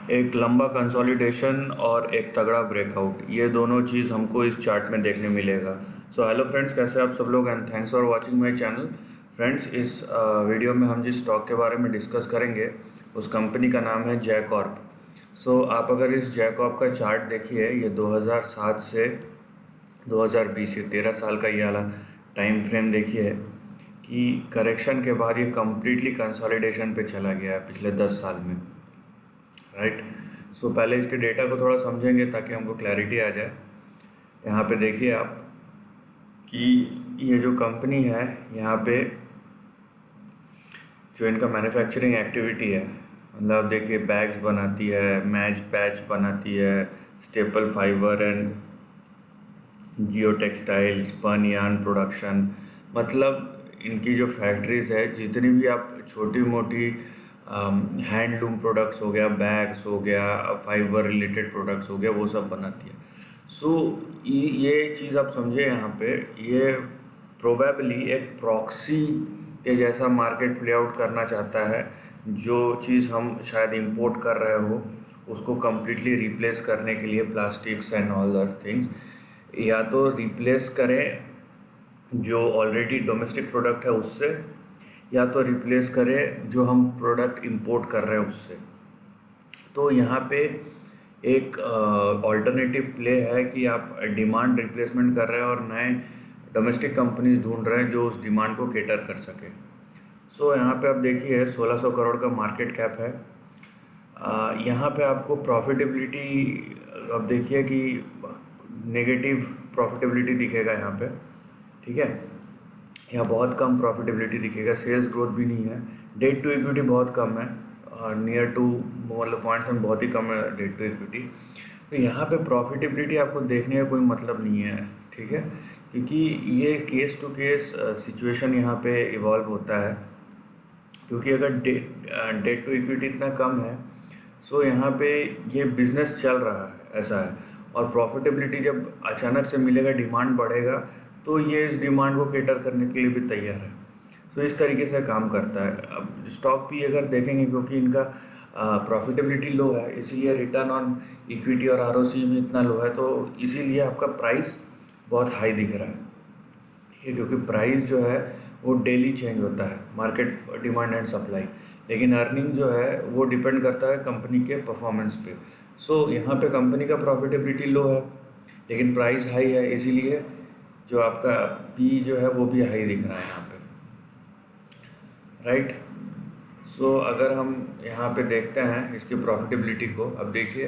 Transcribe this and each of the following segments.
एक लंबा कंसोलिडेशन और एक तगड़ा ब्रेकआउट, ये दोनों चीज़ हमको इस चार्ट में देखने मिलेगा। सो हेलो फ्रेंड्स, कैसे आप सब लोग, and thanks for watching my channel. Friends, इस वीडियो में हम जिस स्टॉक के बारे में डिस्कस करेंगे उस कंपनी का नाम है जय कॉर्प। सो आप अगर इस जय कॉर्प का चार्ट देखिए, ये 2007 से 2020, ये 13 साल का ये वाला टाइम फ्रेम देखिए कि करेक्शन के बाद ये कम्प्लीटली कंसोलिडेशन पे चला गया है पिछले 10 साल में, राइट। सो पहले इसके डेटा को थोड़ा समझेंगे ताकि हमको क्लैरिटी आ जाए। यहाँ पे देखिए आप कि ये जो कंपनी है, यहाँ पे जो इनका मैन्युफैक्चरिंग एक्टिविटी है, मतलब देखिए बैग्स बनाती है, मैच पैच बनाती है, staple fibre and geotextile, spun yarn production, मतलब इनकी जो फैक्ट्रीज है, जितनी भी आप छोटी मोटी हैंडलूम प्रोडक्ट्स हो गया, बैग्स हो गया, फाइबर रिलेटेड प्रोडक्ट्स हो गया, वो सब बनाती है। सो ये चीज़ आप समझे, यहाँ पे ये प्रोबेबली एक प्रॉक्सी के जैसा मार्केट प्ले आउट करना चाहता है। जो चीज़ हम शायद इंपोर्ट कर रहे हो उसको कम्प्लीटली रिप्लेस करने के लिए plastics and all that things, या तो रिप्लेस करें जो ऑलरेडी डोमेस्टिक प्रोडक्ट है उससे, या तो रिप्लेस करें जो हम प्रोडक्ट इंपोर्ट कर रहे हैं उससे। तो यहाँ पे एक ऑल्टरनेटिव प्ले है कि आप डिमांड रिप्लेसमेंट कर रहे हैं और नए डोमेस्टिक कंपनीज ढूंढ रहे हैं जो उस डिमांड को केटर कर सके। सो यहाँ पे आप देखिए 1600 करोड़ का मार्केट कैप है। यहाँ पे आपको प्रॉफिटेबिलिटी अब देखिए कि नेगेटिव प्रॉफिटेबिलिटी दिखेगा यहाँ पे, ठीक है। यहाँ बहुत कम प्रॉफिटेबिलिटी दिखेगा, सेल्स ग्रोथ भी नहीं है, डेट टू इक्विटी बहुत कम है, नियर टू मतलब पॉइंट्स में बहुत ही कम है डेट टू इक्विटी। तो यहाँ पे प्रॉफिटेबिलिटी आपको देखने का कोई मतलब नहीं है, ठीक है, क्योंकि ये केस टू केस सिचुएशन यहाँ पे इवॉल्व होता है। क्योंकि अगर डेट टू इक्विटी इतना कम है, सो यहाँ पे ये बिजनेस चल रहा है, ऐसा है। और प्रॉफिटेबिलिटी जब अचानक से मिलेगा, डिमांड बढ़ेगा, तो ये इस डिमांड को केटर करने के लिए भी तैयार है। सो इस तरीके से काम करता है। अब स्टॉक भी अगर देखेंगे, क्योंकि इनका प्रॉफिटेबिलिटी लो है, इसीलिए रिटर्न ऑन इक्विटी और आरओसी भी इतना लो है, तो इसीलिए आपका प्राइस बहुत हाई दिख रहा है, ठीक है। क्योंकि प्राइस जो है वो डेली चेंज होता है, मार्केट डिमांड एंड सप्लाई, लेकिन अर्निंग जो है वो डिपेंड करता है कंपनी के परफॉर्मेंस पे। सो यहाँ पे कंपनी का प्रॉफिटेबिलिटी लो है लेकिन प्राइस हाई है, इसीलिए जो आपका पी जो है वो भी हाई दिख रहा है यहाँ पे, राइट। सो अगर हम यहाँ पे देखते हैं इसकी प्रॉफिटेबिलिटी को, अब देखिए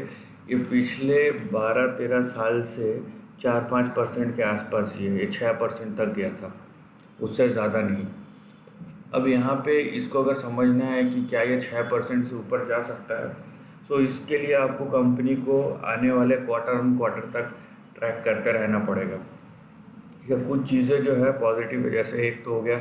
ये पिछले 12-13 साल से 4-5% के आसपास ही है, ये 6% तक गया था, उससे ज़्यादा नहीं। अब यहाँ पे इसको अगर समझना है कि क्या ये 6% से ऊपर जा सकता है, तो इसके लिए आपको कंपनी को आने वाले क्वार्टर ऑन क्वार्टर तक ट्रैक करते रहना पड़ेगा, ठीक है। कुछ चीज़ें जो है पॉजिटिव है, जैसे एक तो हो गया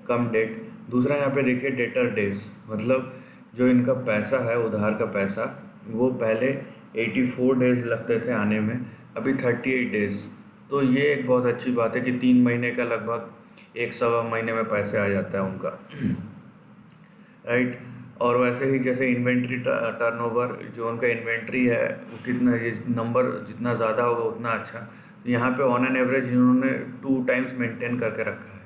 कम डेट, दूसरा यहाँ पे देखिए डेटर डेज, मतलब जो इनका पैसा है, उधार का पैसा, वो पहले 84 डेज लगते थे आने में, अभी 38 डेज। तो ये एक बहुत अच्छी बात है कि 3 महीने का लगभग 1-1.25 महीने में पैसे आ जाता है उनका, राइट। और वैसे ही जैसे इन्वेंट्री टर्नओवर, जो उनका इन्वेंट्री है वो कितना, नंबर जितना ज़्यादा होगा उतना अच्छा। तो यहाँ पे ऑन एन एवरेज इन्होंने 2 टाइम्स मेंटेन करके रखा है।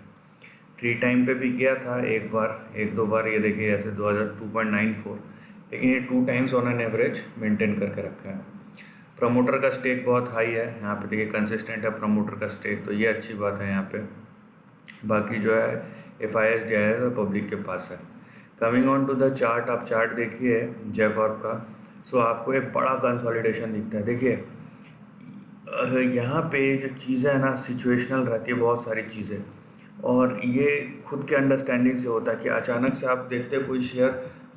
3 टाइम पे भी किया था एक बार, 1-2 बार, ये देखिए ऐसे 2.94, लेकिन ये 2 times on an average maintain करके रखा है। प्रमोटर का स्टेक बहुत हाई है, यहाँ पे देखिए कंसिस्टेंट है प्रमोटर का स्टेक, तो ये अच्छी बात है यहाँ पे। बाकी जो है FIS JIS पब्लिक के पास है। Coming on to the chart, आप चार्ट देखिए जय कॉर्प का, सो आपको एक बड़ा कंसोलिडेशन दिखता है। देखिए यहाँ पे जो चीज़ें है ना, सिचुएशनल रहती है बहुत सारी चीज़ें, और ये खुद के अंडरस्टैंडिंग से होता है कि अचानक से आप देखते हैं कोई शेयर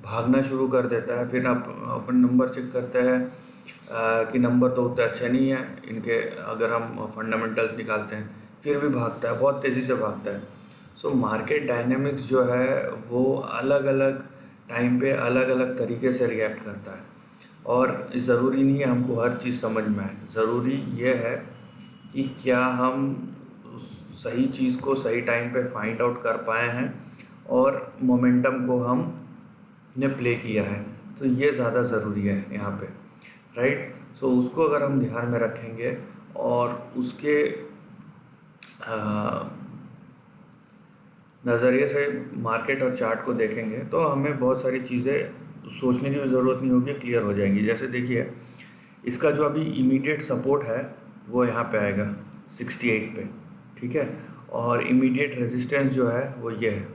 भागना शुरू कर देता है, फिर आप अपन नंबर चेक करते हैं कि नंबर तो उतने अच्छे नहीं है इनके, अगर हम फंडामेंटल्स निकालते हैं, फिर भी भागता है, बहुत तेज़ी से भागता है। सो मार्केट डायनेमिक्स जो है वो अलग अलग टाइम पे अलग अलग तरीके से रिएक्ट करता है, और ज़रूरी नहीं है हमको हर चीज़ समझ में आए, ज़रूरी ये है कि क्या हम उस सही चीज़ को सही टाइम पे फाइंड आउट कर पाए हैं और मोमेंटम को हम ने प्ले किया है। तो ये ज़्यादा ज़रूरी है यहाँ पे, राइट। सो उसको अगर हम ध्यान में रखेंगे और उसके नज़रिए से मार्केट और चार्ट को देखेंगे तो हमें बहुत सारी चीज़ें सोचने की ज़रूरत नहीं होगी, क्लियर हो जाएंगी। जैसे देखिए, इसका जो अभी इमीडिएट सपोर्ट है वो यहाँ पे आएगा 68 पे, ठीक है। और इमीडिएट रेजिस्टेंस जो है वो ये है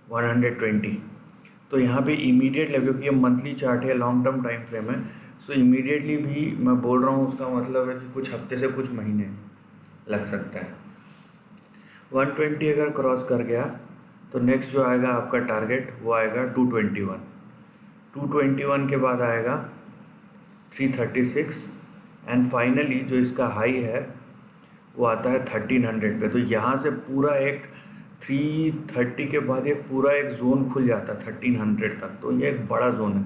120। तो यहाँ पे इमीडिएट लेवल, क्योंकि ये मंथली चार्ट है, लॉन्ग टर्म टाइम फ्रेम है, सो इमीडिएटली भी मैं बोल रहा हूँ उसका मतलब है कि कुछ हफ्ते से कुछ महीने लग सकता है। 120 अगर क्रॉस कर गया तो नेक्स्ट जो आएगा आपका टारगेट वो आएगा 221। 221 के बाद आएगा 336 एंड फाइनली जो इसका हाई है वो आता है 1300 पे। तो यहाँ से पूरा एक 330 के बाद एक पूरा एक जोन खुल जाता है 1300 तक, तो ये एक बड़ा जोन है,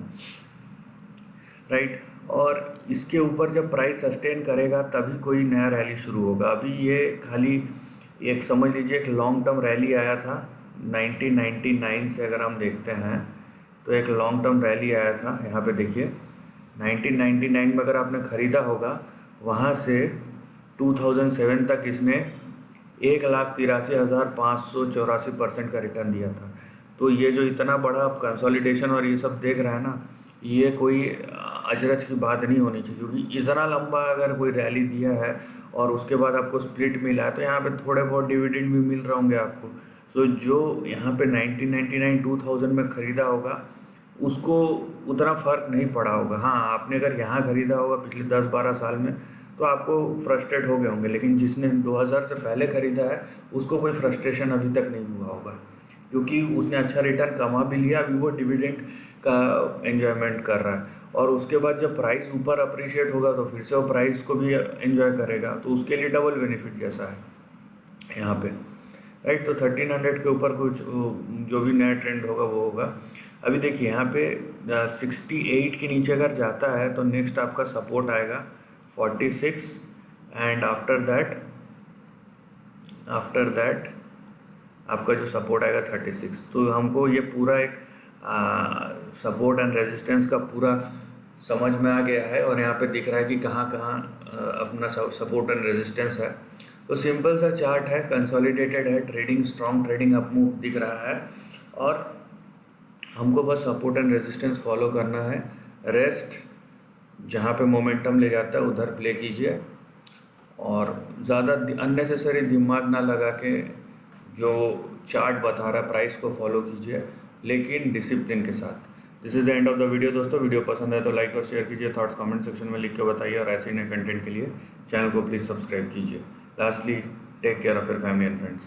राइट। और इसके ऊपर जब प्राइस सस्टेन करेगा तभी कोई नया रैली शुरू होगा। अभी ये खाली एक समझ लीजिए एक लॉन्ग टर्म रैली आया था 1999 से, अगर हम देखते हैं तो एक लॉन्ग टर्म रैली आया था। यहाँ पे देखिए 1999 में अगर आपने ख़रीदा होगा, वहाँ से 2007 तक इसने 1,83,584% का रिटर्न दिया था। तो ये जो इतना बड़ा आप कंसोलिडेशन और ये सब देख रहे हैं ना, ये कोई अचरज की बात नहीं होनी चाहिए, क्योंकि इतना लंबा अगर कोई रैली दिया है और उसके बाद आपको स्प्लिट मिला है तो यहाँ पे थोड़े बहुत डिविडेंड भी मिल रहे होंगे आपको। सो जो यहाँ पे 1999 2000 में ख़रीदा होगा उसको उतना फ़र्क नहीं पड़ा होगा। हाँ, आपने अगर यहाँ ख़रीदा होगा पिछले 10-12 साल में तो आपको फ्रस्ट्रेट हो गए होंगे, लेकिन जिसने 2000 से पहले ख़रीदा है उसको कोई फ्रस्ट्रेशन अभी तक नहीं हुआ होगा, क्योंकि उसने अच्छा रिटर्न कमा भी लिया, अभी वो डिविडेंड का एंजॉयमेंट कर रहा है। और उसके बाद जब प्राइस ऊपर अप्रिशिएट होगा तो फिर से वो प्राइस को भी एंजॉय करेगा, तो उसके लिए डबल बेनिफिट जैसा है यहाँ पे, राइट। तो 1300 के ऊपर कुछ जो भी नया ट्रेंड होगा वो होगा। अभी देखिए यहाँ पे 68 के नीचे अगर जाता है तो नेक्स्ट आपका सपोर्ट आएगा 46 एंड आफ्टर दैट आपका जो सपोर्ट आएगा 36। तो हमको ये पूरा एक सपोर्ट एंड रेजिस्टेंस का पूरा समझ में आ गया है और यहाँ पे दिख रहा है कि कहाँ कहाँ अपना सपोर्ट एंड रेजिस्टेंस है। तो सिंपल सा चार्ट है, कंसोलिडेटेड है, trading strong trading up move दिख रहा है और हमको बस सपोर्ट एंड रेजिस्टेंस फॉलो करना है। रेस्ट जहाँ पे मोमेंटम ले जाता है उधर प्ले कीजिए और ज़्यादा अननेसेसरी दिमाग ना लगा के जो चार्ट बता रहा है प्राइस को फॉलो कीजिए, लेकिन डिसिप्लिन के साथ। This is the end of the video दोस्तों। वीडियो पसंद आए तो लाइक और शेयर कीजिए, थॉट्स कमेंट सेक्शन में लिख के बताइए और ऐसे ही नए कंटेंट के लिए चैनल को प्लीज़ सब्सक्राइब कीजिए। Lastly, take care of your family and friends.